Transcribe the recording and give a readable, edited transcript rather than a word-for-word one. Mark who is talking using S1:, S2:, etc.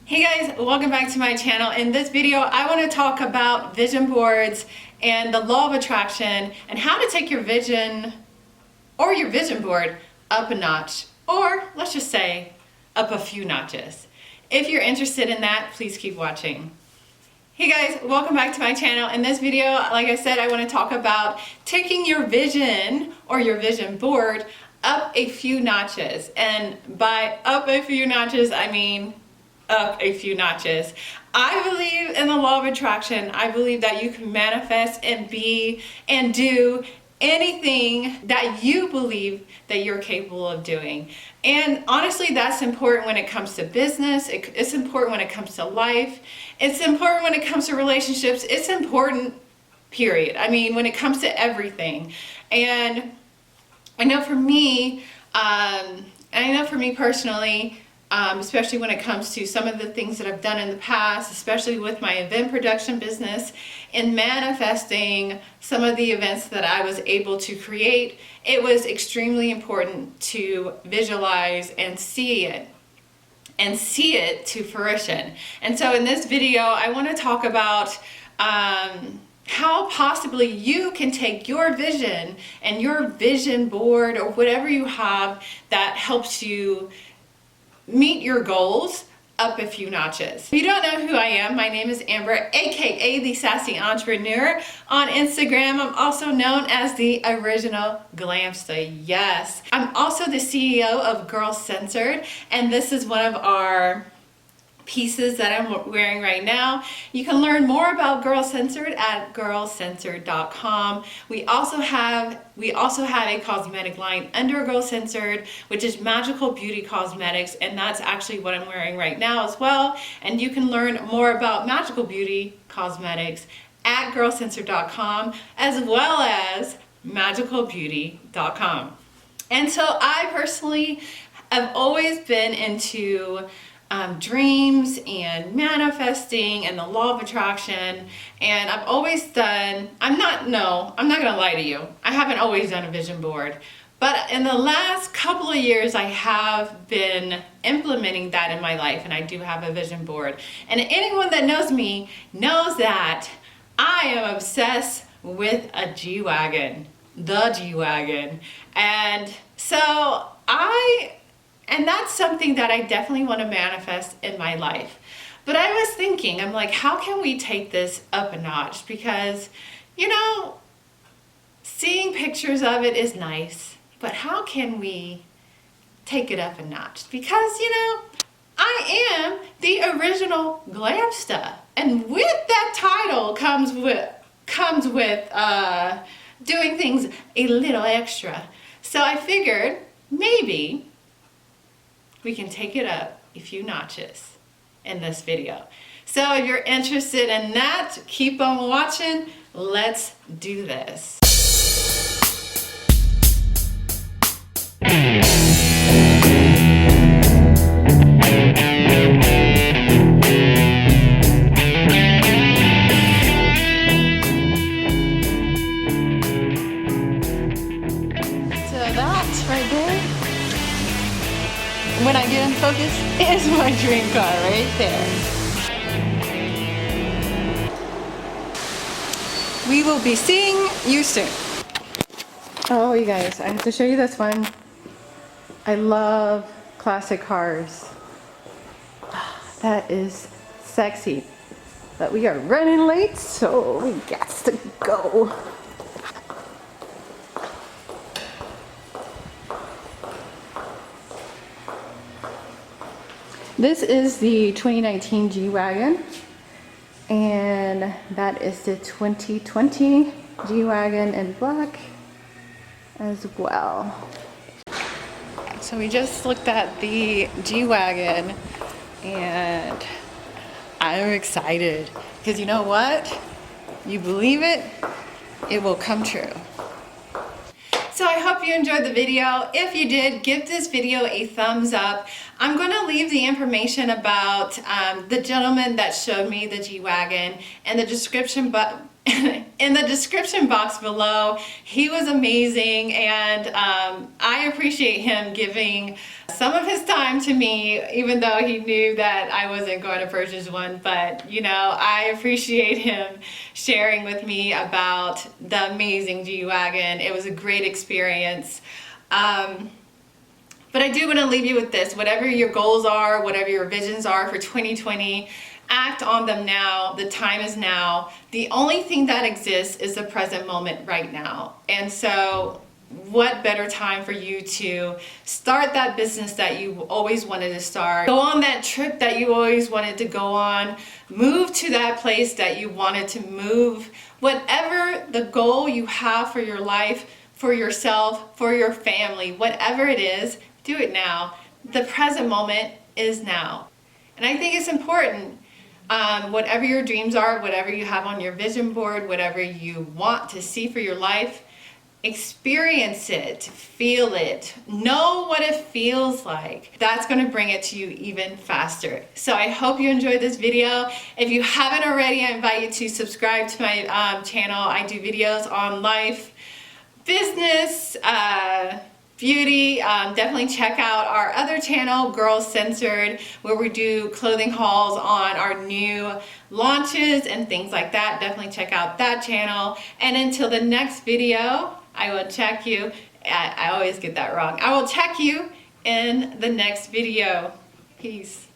S1: Hey guys, welcome back to my channel. In this video, I want to talk about vision boards and the law of attraction and how to take your vision or your vision board up a notch, or let's just say up a few notches. If you're interested in that, please keep watching. Hey guys, welcome back to my channel. In this video, like I said, I want to talk about taking your vision or your vision board up a few notches. And by up a few notches, I mean up a few notches. I believe in the law of attraction. I believe that you can manifest and be and do anything that you believe that you're capable of doing. And honestly, that's important when it comes to business. It's important when it comes to life. It's important when it comes to relationships. It's important, period. I mean, when it comes to everything. And I know for me, personally, especially when it comes to some of the things that I've done in the past, especially with my event production business and manifesting some of the events that I was able to create, it was extremely important to visualize and see it to fruition. And so in this video, I want to talk about how possibly you can take your vision and your vision board or whatever you have that helps you meet your goals up a few notches. If you don't know who I am, my name is Amber, aka the Sassy Entrepreneur. On Instagram, I'm also known as the Original Glamster. Yes, I'm also the CEO of Girl Censored, and this is one of our pieces that I'm wearing right now. You can learn more about Girl Censored at girlcensored.com. We also have a cosmetic line under Girl Censored, which is Magical Beauty Cosmetics, and that's actually what I'm wearing right now as well. And you can learn more about Magical Beauty Cosmetics at girlcensored.com as well as magicalbeauty.com. And so I personally have always been into dreams and manifesting and the law of attraction, and I've always done, I'm not gonna lie to you, I haven't always done a vision board, but in the last couple of years I have been implementing that in my life, and I do have a vision board. And anyone that knows me knows that I am obsessed with a G Wagon, the G Wagon. And so and that's something that I definitely want to manifest in my life. But I was thinking, I'm like, how can we take this up a notch? Because, you know, seeing pictures of it is nice, but how can we take it up a notch? Because, you know, I am the Original Glamster. And with that title comes with doing things a little extra. So I figured maybe we can take it up a few notches in this video. So if you're interested in that, keep on watching. Let's do this. So that's right there, when I get in focus, is my dream car right there. We will be seeing you soon. Oh, you guys, I have to show you this one. I love classic cars. That is sexy. But we are running late, so we got to go. This is the 2019 G Wagon, and that is the 2020 G Wagon in black as well. So we just looked at the G Wagon, and I'm excited because you know what? You believe it, it will come true. So I hope you enjoyed the video. If you did, give this video a thumbs up. I'm going to leave the information about the gentleman that showed me the G Wagon in the description in the description box below. He was amazing, and I appreciate him giving some of his time to me, even though he knew that I wasn't going to purchase one. But you know, I appreciate him sharing with me about the amazing G Wagon. It was a great experience. But I do want to leave you with this. Whatever your goals are, whatever your visions are for 2020, act on them now. The time is now. The only thing that exists is the present moment right now. And so what better time for you to start that business that you always wanted to start, go on that trip that you always wanted to go on, move to that place that you wanted to move. Whatever the goal you have for your life, for yourself, for your family, whatever it is, do it now. The present moment is now. And I think it's important, whatever your dreams are, whatever you have on your vision board, whatever you want to see for your life, experience it, feel it, know what it feels like. That's going to bring it to you even faster. So I hope you enjoyed this video. If you haven't already, I invite you to subscribe to my channel. I do videos on life, business, beauty. Definitely check out our other channel, Girls Censored, where we do clothing hauls on our new launches and things like that. Definitely check out that channel. And until the next video, I will check you. I always get that wrong. I will check you in the next video. Peace.